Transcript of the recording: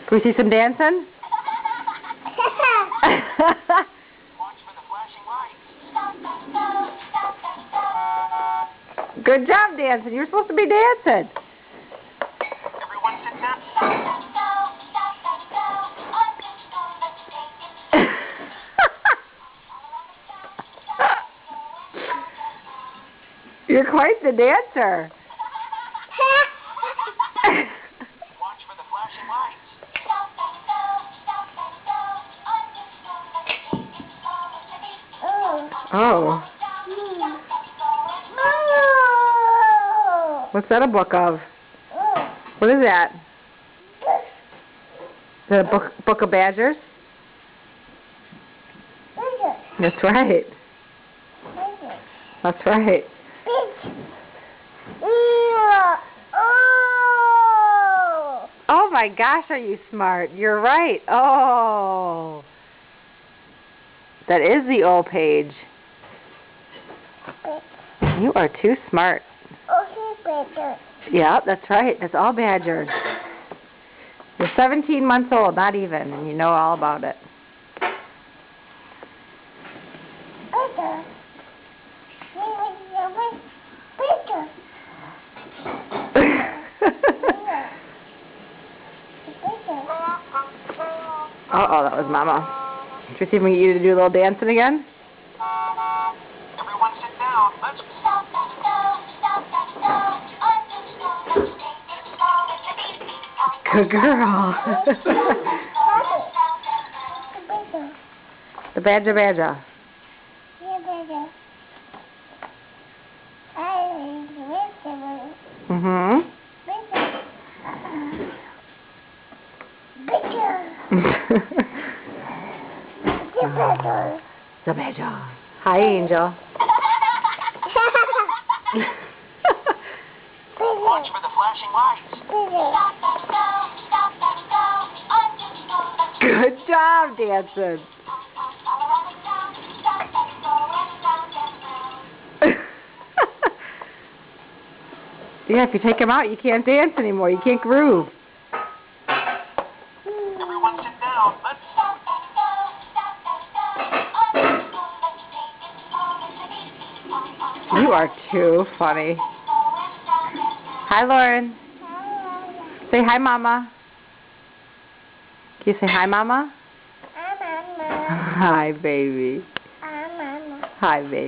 Can we see some dancing? Watch for the flashing lights. Good job dancing. You're supposed to be dancing. Everyone sit down. You're quite the dancer. Watch for the flashing lights. Oh. What's that a book of? What is that? Is that a book of badgers? That's right. That's right. Oh my gosh, are you smart? You're right. Oh. That is the O page. You are too smart. Yeah, that's right. That's all badgers. You're 17 months old, not even, and you know all about it. Uh-oh, that was Mama. Should we see if we can get you to do a little dancing again? Everyone sit down. Let's Good girl. The badger. Mm-hmm. The badger. Hi, Angel. watch for the flashing lights. Good job dancing. Yeah, if you take him out, you can't dance anymore. You can't groove. Everyone sit down. Let's You are too funny. Hi, Lauren. Say hi, Mama. Can you say hi, Mama? Hi, baby. Hi, baby.